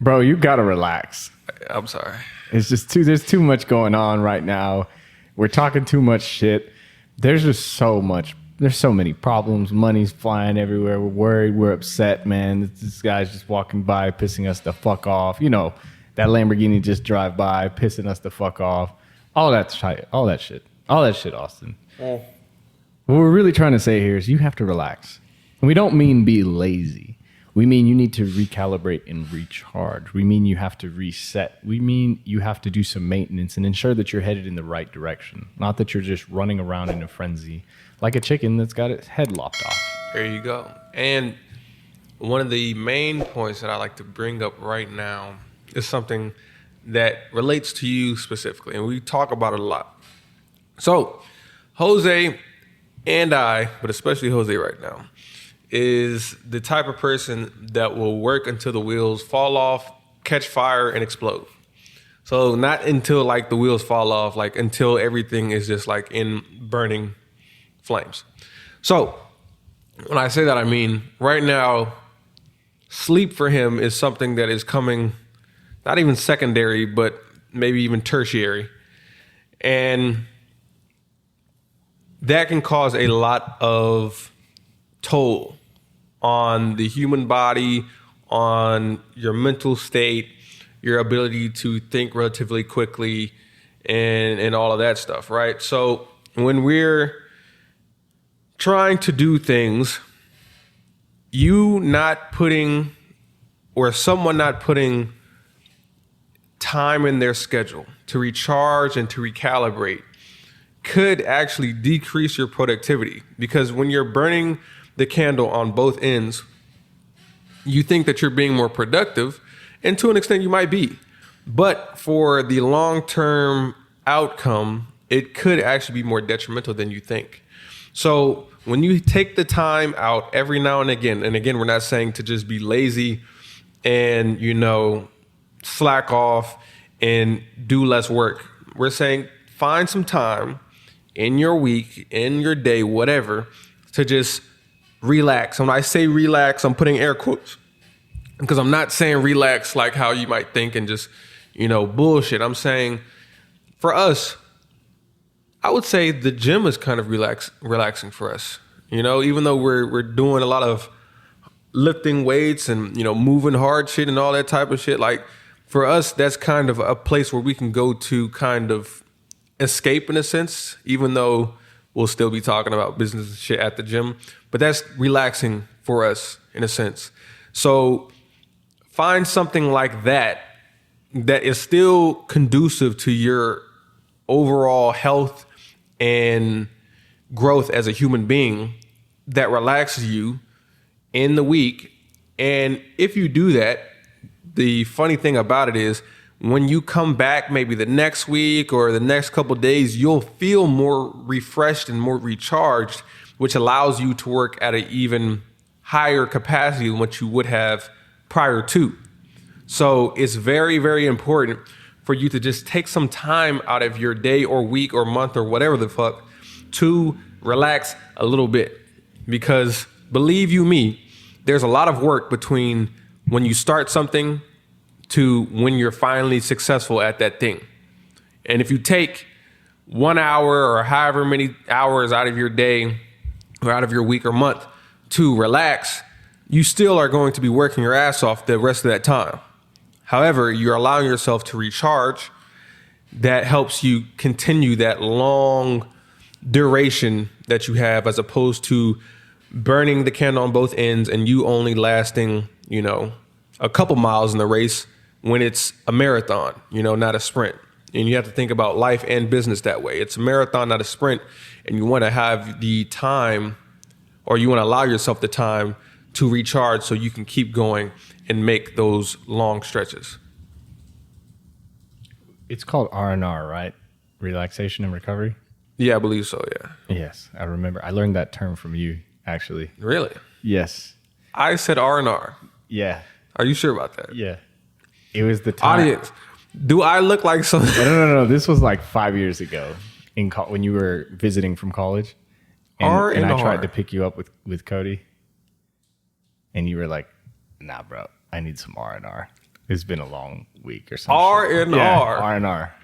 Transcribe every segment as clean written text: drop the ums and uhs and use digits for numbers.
Bro, you gotta relax. I'm sorry. It's just there's too much going on right now. We're talking too much shit. There's just so much. There's so many problems. Money's flying everywhere. We're worried. We're upset, man. This guy's just walking by, pissing us the fuck off. You know, that Lamborghini just drive by, pissing us the fuck off. All that shit. All that shit, Austin. What we're really trying to say here is you have to relax. And we don't mean be lazy. We mean you need to recalibrate and recharge. We mean you have to reset. We mean you have to do some maintenance and ensure that you're headed in the right direction. Not that you're just running around in a frenzy like a chicken that's got its head lopped off. There you go. And one of the main points that I like to bring up right now is something that relates to you specifically. And we talk about it a lot. So Jose and I, but especially Jose right now, is the type of person that will work until the wheels fall off, catch fire, and explode. So not until like the wheels fall off, like until everything is just like in burning flames. So when I say that, I mean right now, sleep for him is something that is coming, not even secondary, but maybe even tertiary. And that can cause a lot of toll on the human body, on your mental state, your ability to think relatively quickly, and all of that stuff, right? So when we're trying to do things, you not putting, or someone not putting time in their schedule to recharge and to recalibrate could actually decrease your productivity. Because when you're burning the candle on both ends, you think that you're being more productive, and to an extent you might be. But for the long-term outcome, it could actually be more detrimental than you think. So when you take the time out every now and again we're not saying to just be lazy and, you know, slack off and do less work. We're saying find some time in your week, in your day, whatever, to just relax. When I say relax, I'm putting air quotes because I'm not saying relax like how you might think and just, you know, bullshit. I'm saying for us, I would say the gym is kind of relaxing for us. You know, even though we're doing a lot of lifting weights and, you know, moving hard shit and all that type of shit, like for us, that's kind of a place where we can go to kind of escape in a sense, even though we'll still be talking about business and shit at the gym, but that's relaxing for us in a sense. So find something like that is still conducive to your overall health and growth as a human being, that relaxes you in the week. And if you do that, the funny thing about it is when you come back maybe the next week or the next couple of days, you'll feel more refreshed and more recharged, which allows you to work at an even higher capacity than what you would have prior to. So it's very, very important for you to just take some time out of your day or week or month or whatever the fuck to relax a little bit. Because believe you me, there's a lot of work between when you start something to when you're finally successful at that thing. And if you take 1 hour or however many hours out of your day or out of your week or month to relax, you still are going to be working your ass off the rest of that time. However, you're allowing yourself to recharge. That helps you continue that long duration that you have, as opposed to burning the candle on both ends and you only lasting, you know, a couple miles in the race when it's a marathon, you know, not a sprint. And you have to think about life and business that way. It's a marathon, not a sprint. And you want to have the time, or you want to allow yourself the time to recharge so you can keep going and make those long stretches. It's called R&R, right? Relaxation and recovery? Yeah, I believe so, yeah. Yes, I remember. I learned that term from you, actually. Really? Yes. I said R&R. Yeah. Are you sure about that? Yeah. It was the time. Audience, do I look like something? No. This was like 5 years ago when you were visiting from college. And I tried to pick you up with Cody. And you were like, nah, bro, I need some R&R. It's been a long week or something. R&R.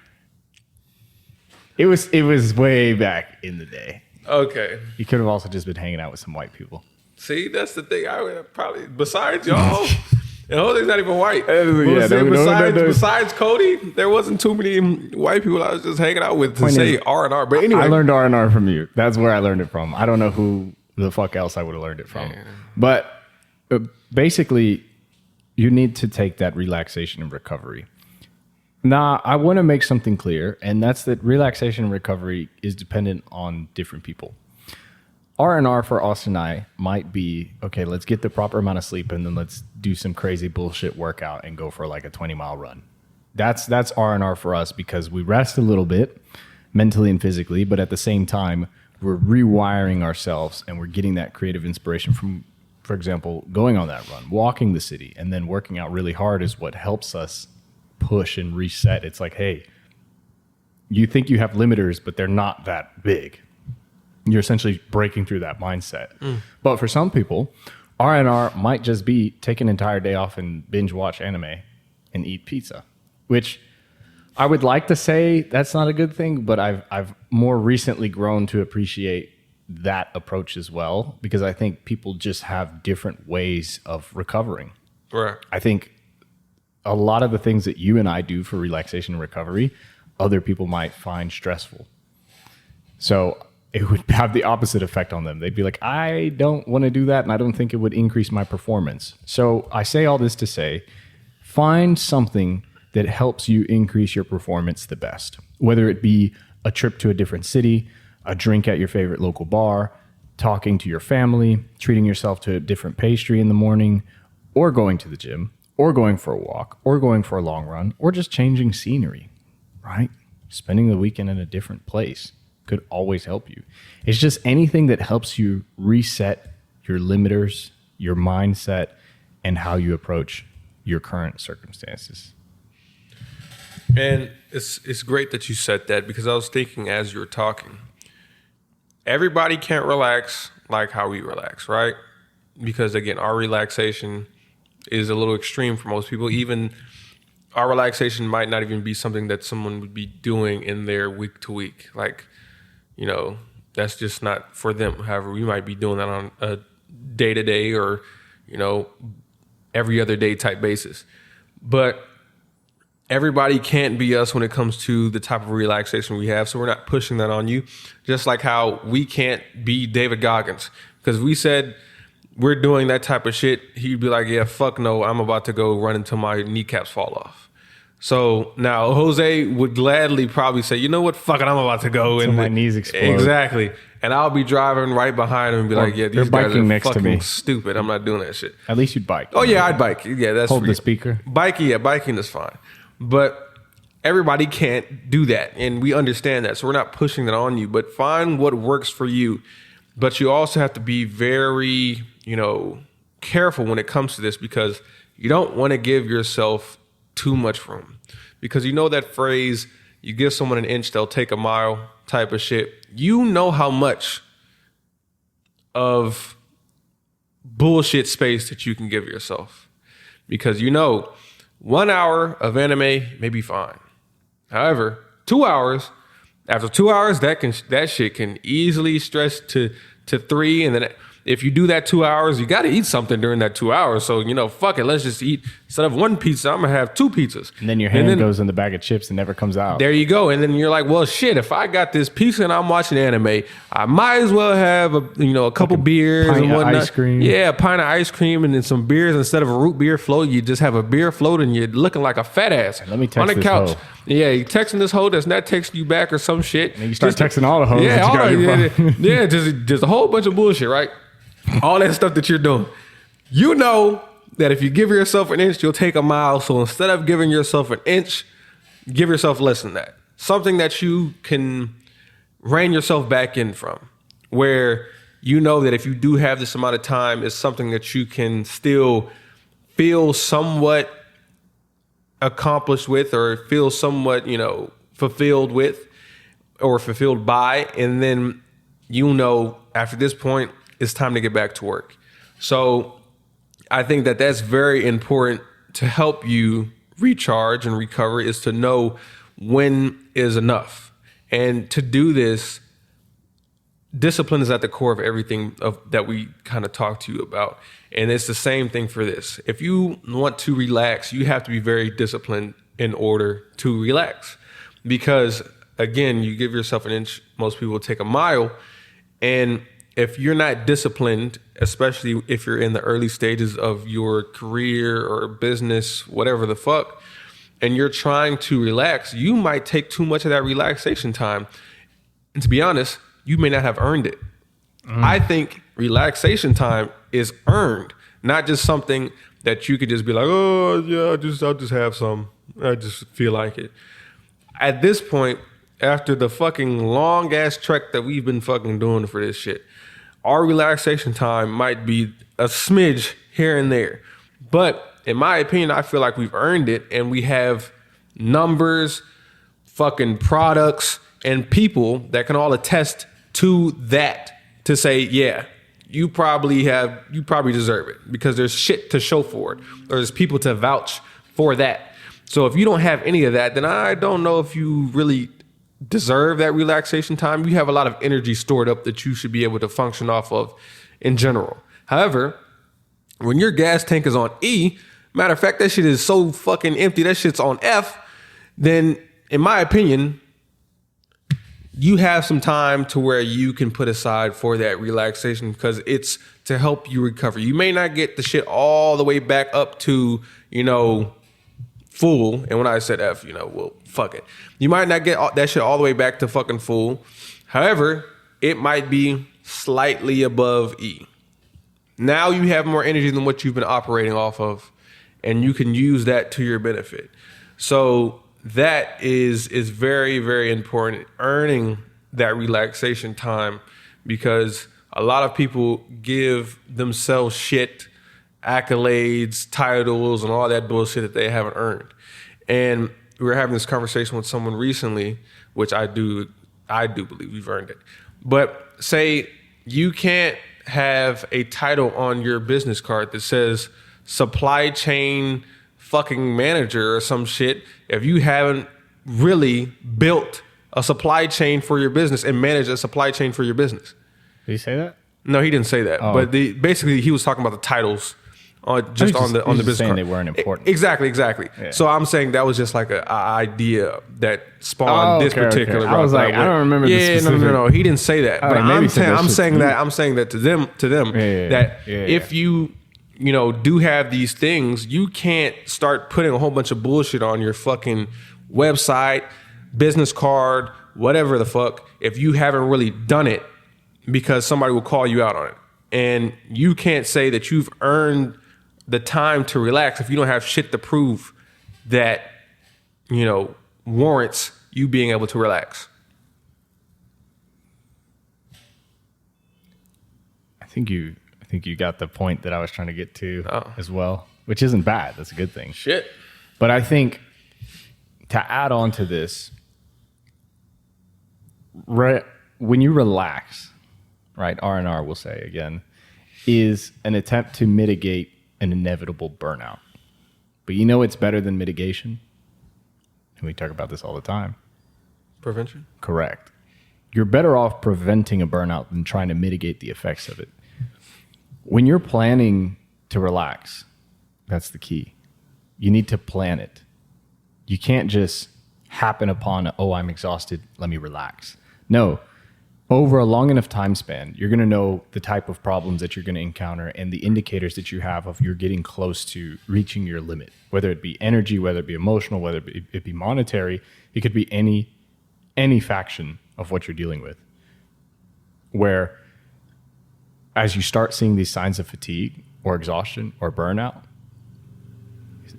It was way back in the day. Okay. You could have also just been hanging out with some white people. See, that's the thing. I would probably, besides y'all, and Jose's not even white. Besides Cody, there wasn't too many white people I was just hanging out with to say R&R. But anyway. I learned R&R from you. That's where I learned it from. I don't know who the fuck else I would have learned it from. Yeah. But basically, you need to take that relaxation and recovery. Now, I want to make something clear, and that's that relaxation and recovery is dependent on different people. R&R for Austin and I might be, okay, let's get the proper amount of sleep and then let's do some crazy bullshit workout and go for like a 20-mile run. That's R&R for us because we rest a little bit mentally and physically, but at the same time, we're rewiring ourselves and we're getting that creative inspiration from, for example, going on that run, walking the city, and then working out really hard is what helps us push and reset. It's like, hey, you think you have limiters, but they're not that big. You're essentially breaking through that mindset. But for some people, R&R might just be take an entire day off and binge watch anime and eat pizza, which I would like to say that's not a good thing, but I've more recently grown to appreciate that approach as well, because I think people just have different ways of recovering. Right. I think a lot of the things that you and I do for relaxation and recovery, other people might find stressful. So it would have the opposite effect on them. They'd be like, I don't want to do that, and I don't think it would increase my performance. So I say all this to say, find something that helps you increase your performance the best, whether it be a trip to a different city, a drink at your favorite local bar, talking to your family, treating yourself to a different pastry in the morning, or going to the gym, or going for a walk, or going for a long run, or just changing scenery, right? Spending the weekend in a different place could always help you. It's just anything that helps you reset your limiters, your mindset, and how you approach your current circumstances. And it's great that you said that, because I was thinking as you were talking, everybody can't relax like how we relax, right? Because again, our relaxation is a little extreme for most people. Even our relaxation might not even be something that someone would be doing in their week to week. Like, you know, that's just not for them. However, we might be doing that on a day-to-day or, you know, every other day type basis. But everybody can't be us when it comes to the type of relaxation we have. So we're not pushing that on you. Just like how we can't be David Goggins. Because we said we're doing that type of shit, he'd be like, yeah, fuck no, I'm about to go run until my kneecaps fall off. So now Jose would gladly probably say, you know what, fuck it, I'm about to go. Until my knees explode. Exactly. And I'll be driving right behind him and be like, yeah, these guys are next fucking to me. Stupid. I'm not doing that shit. At least you'd bike. Oh, yeah, I'd bike. Yeah, that's hold the speaker. Biking is fine. But everybody can't do that. And we understand that. So we're not pushing that on you. But find what works for you. But you also have to be very, you know, careful when it comes to this, because you don't want to give yourself too much room. Because you know that phrase, you give someone an inch, they'll take a mile type of shit. You know how much of bullshit space that you can give yourself. Because you know 1 hour of anime may be fine. However, 2 hours, after 2 hours, that shit can easily stretch to 3, and then if you do that 2 hours, you got to eat something during that 2 hours. So, you know, fuck it. Let's just eat. Instead of one pizza, I'm going to have 2 pizzas. And then your hand goes in the bag of chips and never comes out. There you go. And then you're like, well, shit, if I got this pizza and I'm watching anime, I might as well have, a couple beers and whatnot. Ice cream. Yeah, a pint of ice cream and then some beers. Instead of a root beer float, you just have a beer float and you're looking like a fat ass Let me text on the this couch. hoe. Yeah, you texting this hoe that's not texting you back or some shit. And then you start texting all the hoes just a whole bunch of bullshit, right? All that stuff that you're doing. You know that if you give yourself an inch, you'll take a mile. So instead of giving yourself an inch, give yourself less than that. Something that you can rein yourself back in from, where you know that if you do have this amount of time, it's something that you can still feel somewhat accomplished with, or feel somewhat, fulfilled with, or fulfilled by. And then, after this point, it's time to get back to work. So I think that that's very important to help you recharge and recover is to know when is enough. And to do this, discipline is at the core of everything that we kind of talk to you about. And it's the same thing for this. If you want to relax, you have to be very disciplined in order to relax. Because again, you give yourself an inch, most people take a mile. And if you're not disciplined, especially if you're in the early stages of your career or business, whatever the fuck, and you're trying to relax, you might take too much of that relaxation time. And to be honest, you may not have earned it. I think relaxation time is earned, not just something that you could just be like, oh yeah, I'll just have some. I just feel like it. At this point, after the fucking long ass trek that we've been fucking doing for this shit, our relaxation time might be a smidge here and there. But in my opinion, I feel like we've earned it, and we have numbers, fucking products, and people that can all attest to that to say, yeah, you probably deserve it, because there's shit to show for it, or there's people to vouch for that. So if you don't have any of that, then I don't know if you really deserve that relaxation time. You have a lot of energy stored up that you should be able to function off of in general. However, when your gas tank is on E, matter of fact, that shit is so fucking empty, that shit's on F, then in my opinion, you have some time to where you can put aside for that relaxation, because it's to help you recover. You may not get the shit all the way back up to, full. And when I said F, well, fuck it. You might not get that shit all the way back to fucking full. However, it might be slightly above E. Now you have more energy than what you've been operating off of, and you can use that to your benefit. So that is very, very important, earning that relaxation time, because a lot of people give themselves shit, accolades, titles, and all that bullshit that they haven't earned. And we were having this conversation with someone recently, which I do believe we've earned it. But say you can't have a title on your business card that says supply chain fucking manager or some shit if you haven't really built a supply chain for your business and managed a supply chain for your business. Did he say that? No, he didn't say that. Oh. But basically he was talking about the titles on the business saying card. They weren't important. Exactly. Yeah. So I'm saying that was just like an idea that spawned this particular. Okay. I was like, I don't remember. Yeah, no. He didn't say that. But I'm saying that to them that if you do have these things, you can't start putting a whole bunch of bullshit on your fucking website, business card, whatever the fuck, if you haven't really done it, because somebody will call you out on it. And you can't say that you've earned the time to relax if you don't have shit to prove that, warrants you being able to relax. I think you got the point that I was trying to get to as well, which isn't bad. That's a good thing. Shit. But I think to add on to this, when you relax, right, R&R we'll say again, is an attempt to mitigate an inevitable burnout. But it's better than mitigation. And we talk about this all the time. Prevention? Correct. You're better off preventing a burnout than trying to mitigate the effects of it. When you're planning to relax, that's the key. You need to plan it. You can't just happen upon, I'm exhausted, let me relax. No. Over a long enough time span, you're going to know the type of problems that you're going to encounter and the indicators that you have of you're getting close to reaching your limit, whether it be energy, whether it be emotional, whether it be monetary. It could be any faction of what you're dealing with, where as you start seeing these signs of fatigue or exhaustion or burnout,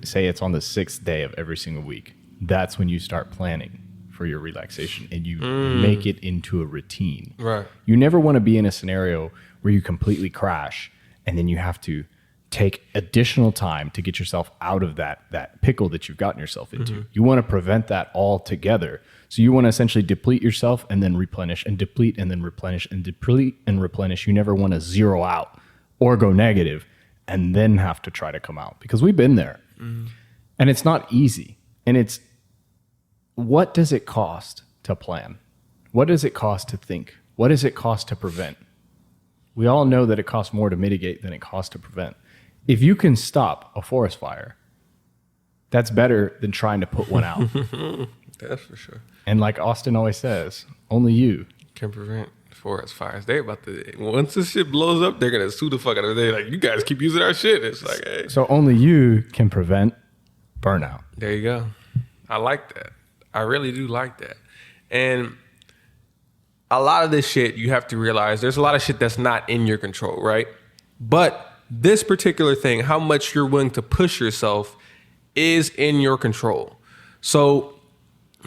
say it's on the 6th day of every single week, that's when you start planning for your relaxation and you make it into a routine. Right. You never want to be in a scenario where you completely crash and then you have to take additional time to get yourself out of that pickle that you've gotten yourself into. Mm-hmm. You want to prevent that altogether. So you want to essentially deplete yourself and then replenish and deplete and then replenish and deplete and replenish. You never want to zero out or go negative and then have to try to come out, because we've been there. Mm-hmm. And it's not easy. And it's, what does it cost to plan? What does it cost to think? What does it cost to prevent? We all know that it costs more to mitigate than it costs to prevent. If you can stop a forest fire, that's better than trying to put one out. That's for sure. And like Austin always says, only you can prevent forest fires. They about to, once this shit blows up, they're gonna sue the fuck out of it. They're like, you guys keep using our shit. It's like, hey. So only you can prevent burnout. There you go. I like that. I really do like that. And a lot of this shit, you have to realize there's a lot of shit that's not in your control, right? But this particular thing, how much you're willing to push yourself, is in your control. So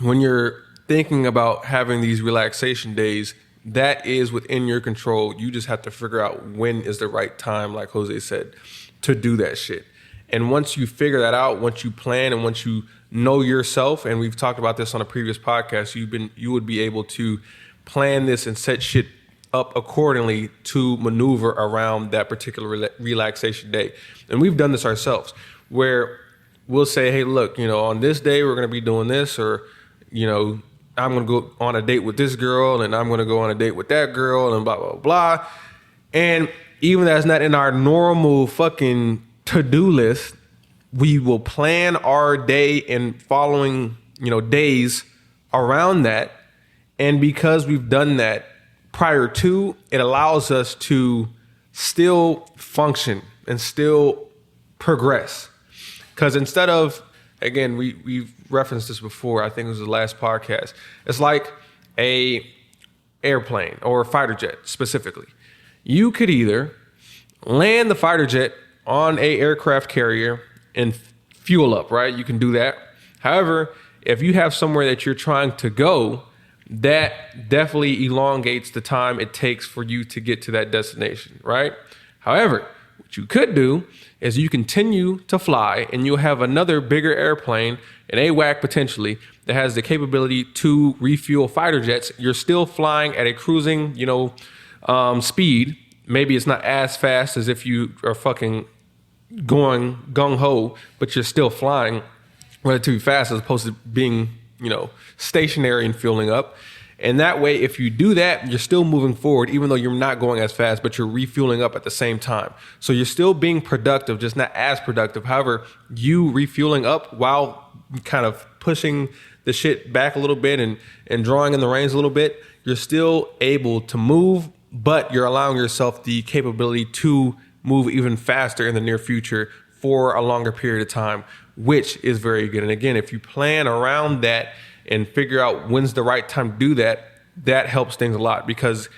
when you're thinking about having these relaxation days, that is within your control. You just have to figure out when is the right time, like Jose said, to do that shit. And once you figure that out, once you plan and once you know yourself, and we've talked about this on a previous podcast, you would be able to plan this and set shit up accordingly to maneuver around that particular relaxation day. And we've done this ourselves, where we'll say, hey, look, on this day we're going to be doing this, or, I'm going to go on a date with this girl, and I'm going to go on a date with that girl, and blah, blah, blah. And even that's not in our normal fucking to-do list, we will plan our day and following, days around that. And because we've done that prior to, it allows us to still function and still progress. Because instead of, again, we've referenced this before, I think it was the last podcast, it's like a airplane or a fighter jet specifically. You could either land the fighter jet on a aircraft carrier and fuel up, right? You can do that. However, if you have somewhere that you're trying to go, that definitely elongates the time it takes for you to get to that destination, right? However, what you could do is you continue to fly, and you'll have another bigger airplane, an AWAC potentially, that has the capability to refuel fighter jets. You're still flying at a cruising, speed. Maybe it's not as fast as if you are fucking going gung-ho, but you're still flying relatively fast as opposed to being, stationary and fueling up. And that way, if you do that, you're still moving forward, even though you're not going as fast, but you're refueling up at the same time. So you're still being productive, just not as productive. However, you refueling up while kind of pushing the shit back a little bit and drawing in the reins a little bit, you're still able to move, but you're allowing yourself the capability to move even faster in the near future for a longer period of time, which is very good. And again, if you plan around that and figure out when's the right time to do that, that helps things a lot, because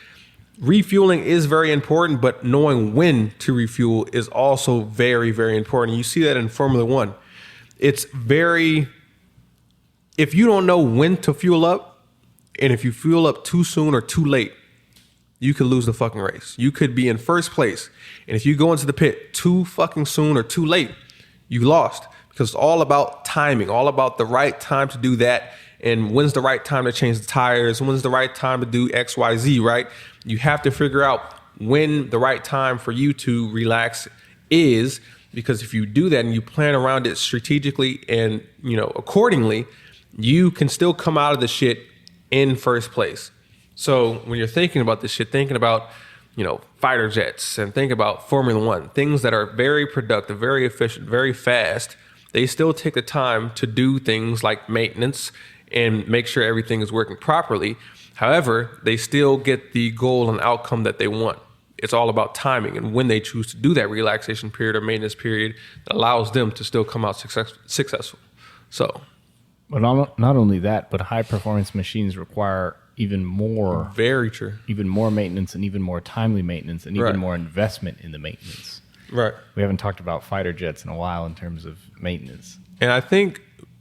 refueling is very important, but knowing when to refuel is also very, very important. You see that in Formula One. If you don't know when to fuel up, and if you fuel up too soon or too late, you could lose the fucking race. You could be in first place, and if you go into the pit too fucking soon or too late, you lost, because it's all about timing, all about the right time to do that. And when's the right time to change the tires? When's the right time to do X, Y, Z, right? You have to figure out when the right time for you to relax is, because if you do that and you plan around it strategically and, accordingly, you can still come out of the shit in first place. So when you're thinking about this shit, thinking about, fighter jets and think about Formula One, things that are very productive, very efficient, very fast, they still take the time to do things like maintenance and make sure everything is working properly. However, they still get the goal and outcome that they want. It's all about timing and when they choose to do that relaxation period or maintenance period that allows them to still come out successful. So, but not only that, but high performance machines require even more. Very true. Even more maintenance and even more timely maintenance and even more investment in the maintenance. Right. We haven't talked about fighter jets in a while in terms of maintenance. And I think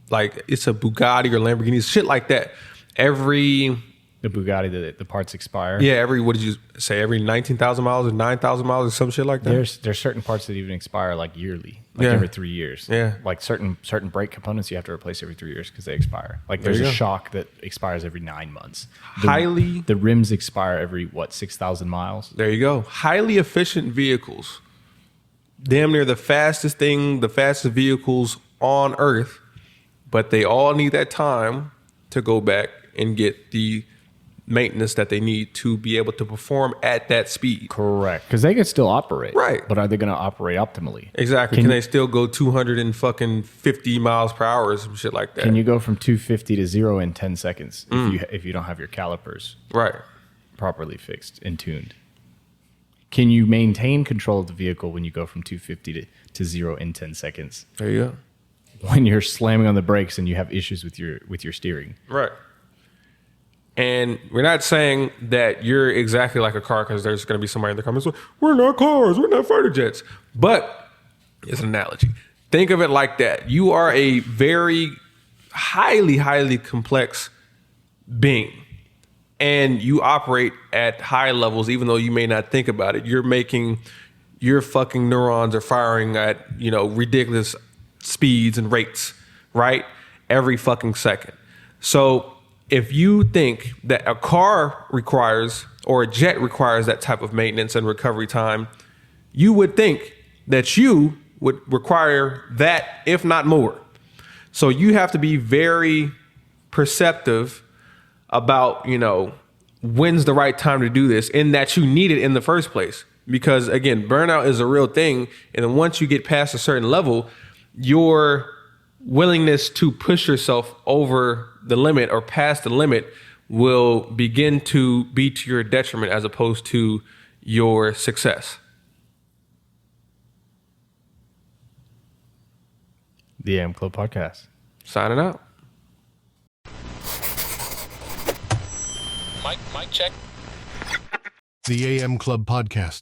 like it's a Bugatti or Lamborghini, shit like that. The Bugatti, the parts expire. Yeah, what did you say? Every 19,000 miles or 9,000 miles or some shit like that? There's certain parts that even expire like yearly, every 3 years. Yeah. Like certain brake components you have to replace every 3 years because they expire. Like there's a shock that expires every 9 months. The rims expire every 6,000 miles? There you go. Highly efficient vehicles. Damn near the fastest vehicles on Earth, but they all need that time to go back and get the maintenance that they need to be able to perform at that speed. Correct. Because they can still operate. Right. But are they going to operate optimally? Exactly. Can they still go 250 miles per hour or some shit like that? Can you go from 250 to 0 in 10 seconds if you don't have your calipers properly fixed and tuned? Can you maintain control of the vehicle when you go from 250 to 0 in 10 seconds? There you go. When you're slamming on the brakes and you have issues with your steering. Right. And we're not saying that you're exactly like a car, because there's going to be somebody in the comments, we're not cars, we're not fighter jets. But it's an analogy. Think of it like that. You are a very highly, highly complex being. And you operate at high levels, even though you may not think about it. Your fucking neurons are firing at, ridiculous speeds and rates, right? Every fucking second. So if you think that a car requires, or a jet requires that type of maintenance and recovery time, you would think that you would require that, if not more. So you have to be very perceptive about, when's the right time to do this, and that you need it in the first place. Because again, burnout is a real thing. And then once you get past a certain level, your willingness to push yourself over the limit or past the limit will begin to be to your detriment as opposed to your success. The AM Club Podcast. Signing out. Mic check. The AM Club Podcast.